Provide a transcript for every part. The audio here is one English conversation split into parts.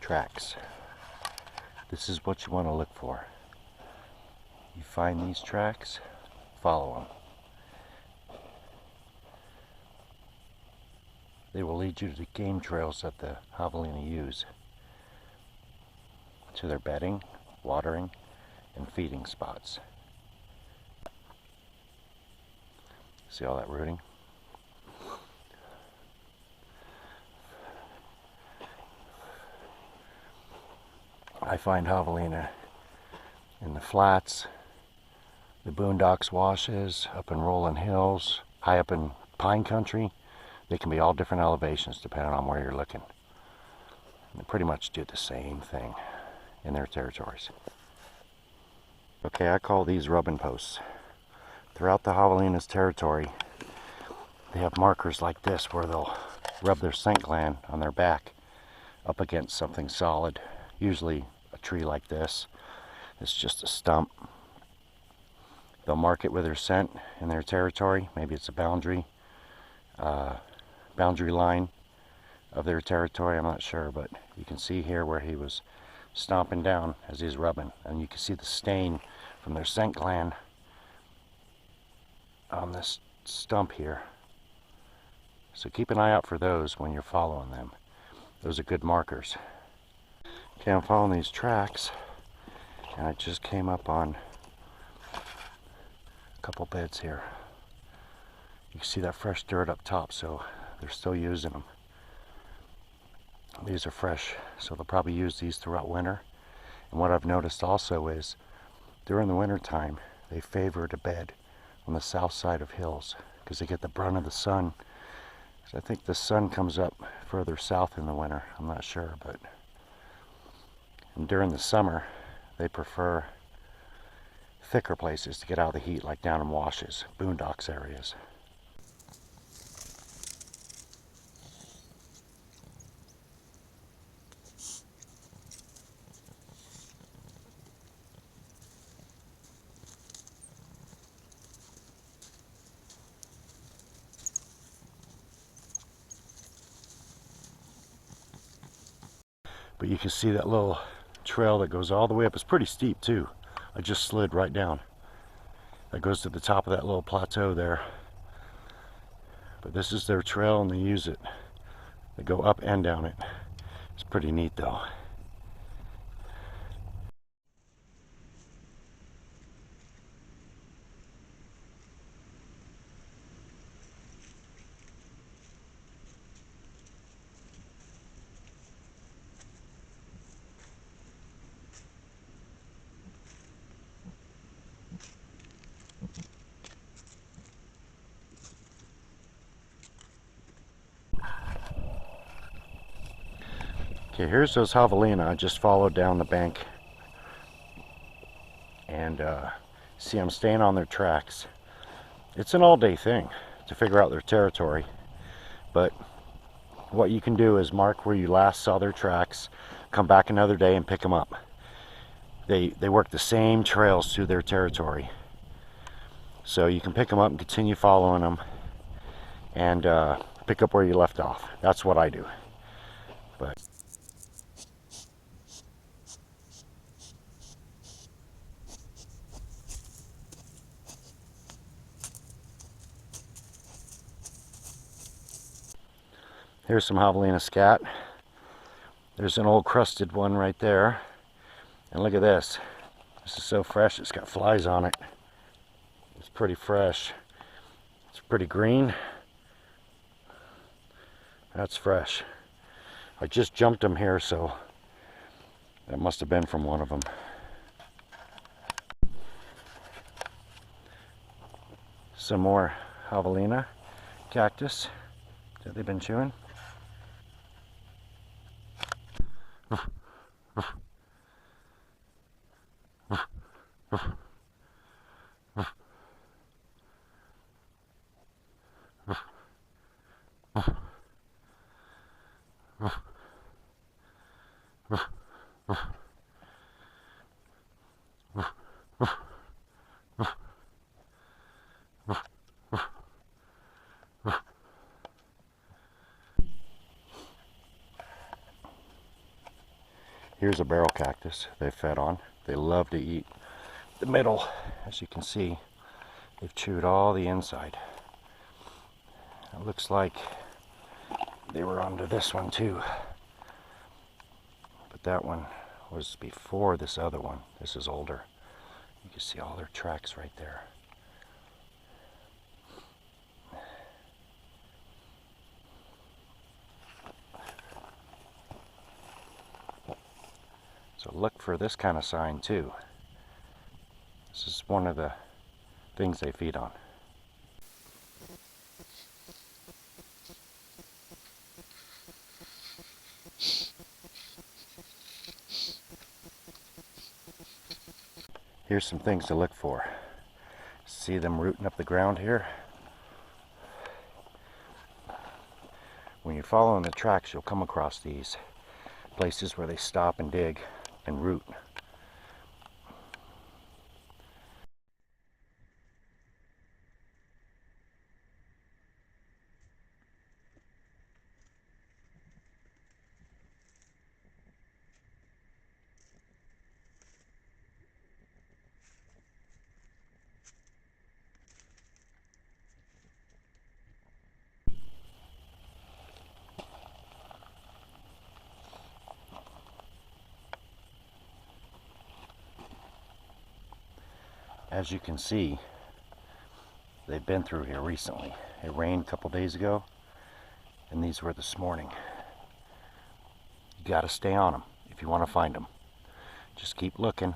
tracks. This is what you want to look for. You find these tracks, follow them. They will lead you to the game trails that the javelina use, to their bedding, watering, and feeding spots. See all that rooting? I find javelina in the flats, the boondocks washes, up in rolling hills, high up in pine country. They can be all different elevations depending on where you're looking. And they pretty much do the same thing in their territories. Okay, I call these rubbing posts. Throughout the javelina's territory, they have markers like this where they'll rub their scent gland on their back up against something solid, usually a tree like this. It's just a stump. They'll mark it with their scent in their territory. Maybe it's a boundary line of their territory. I'm not sure, but you can see here where he was stomping down as he's rubbing, and you can see the stain from their scent gland on this stump here. So keep an eye out for those when you're following them. Those are good markers. Okay, I'm following these tracks, and I just came up on a couple beds here. You can see that fresh dirt up top, so they're still using them. These are fresh, so they'll probably use these throughout winter. And what I've noticed also is during the winter time, they favor to bed on the south side of hills because they get the brunt of the sun. So I think the sun comes up further south in the winter. I'm not sure, but and during the summer, they prefer thicker places to get out of the heat, like down in washes, boondocks areas. But you can see that little trail that goes all the way up. It's pretty steep too. I just slid right down. That goes to the top of that little plateau there. But this is their trail and they use it. They go up and down it. It's pretty neat though. Okay, here's those javelina. I just followed down the bank and see I'm staying on their tracks. It's an all-day thing to figure out their territory, but what you can do is mark where you last saw their tracks, come back another day and pick them up. They work the same trails through their territory, so you can pick them up and continue following them and pick up where you left off. That's what I do. But here's some javelina scat. There's an old crusted one right there. And look at this. This is so fresh, it's got flies on it. It's pretty fresh. It's pretty green. That's fresh. I just jumped them here, so that must have been from one of them. Some more javelina cactus that they've been chewing. Here's a barrel cactus they fed on. They love to eat the middle. As you can see, they've chewed all the inside. It looks like they were onto this one too. But that one was before this other one. This is older. You can see all their tracks right there. So look for this kind of sign too. This is one of the things they feed on. Here's some things to look for. See them rooting up the ground here? When you're following the tracks, you'll come across these places where they stop and dig and root. As you can see, they've been through here recently. It rained a couple days ago, and these were this morning. You gotta stay on them if you want to find them. Just keep looking.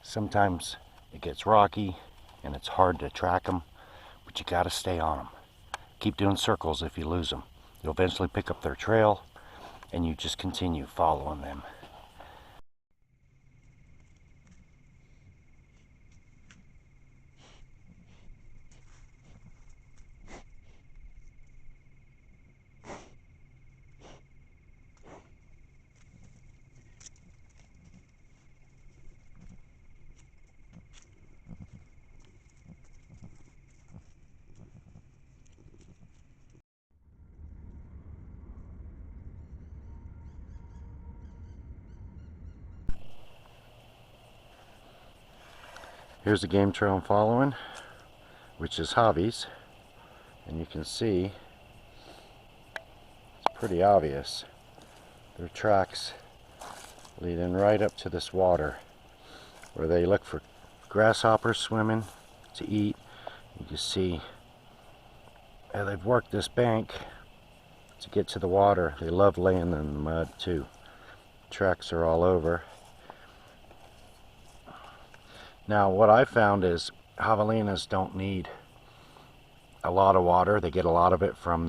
Sometimes it gets rocky and it's hard to track them, but you gotta stay on them. Keep doing circles if you lose them. You'll eventually pick up their trail, and you just continue following them. Here's the game trail I'm following, which is Javi's, and you can see it's pretty obvious. Their tracks leading right up to this water where they look for grasshoppers swimming to eat. You can see how they've worked this bank to get to the water. They love laying in the mud too. Tracks are all over. Now what I found is javelinas don't need a lot of water. They get a lot of it from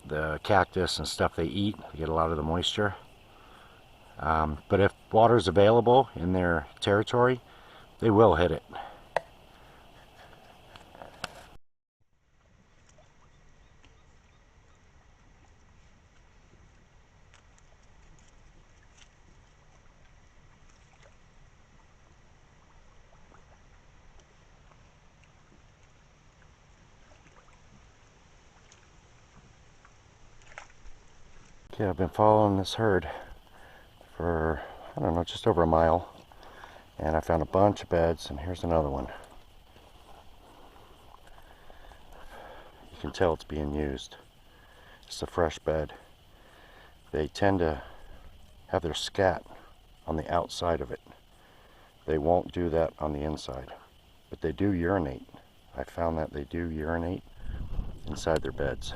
the cactus and stuff they eat. They get a lot of the moisture. But if water is available in their territory, they will hit it. Okay, I've been following this herd for, I don't know, just over a mile, and I found a bunch of beds, and here's another one. You can tell it's being used. It's a fresh bed. They tend to have their scat on the outside of it. They won't do that on the inside, but they do urinate. I found that they do urinate inside their beds.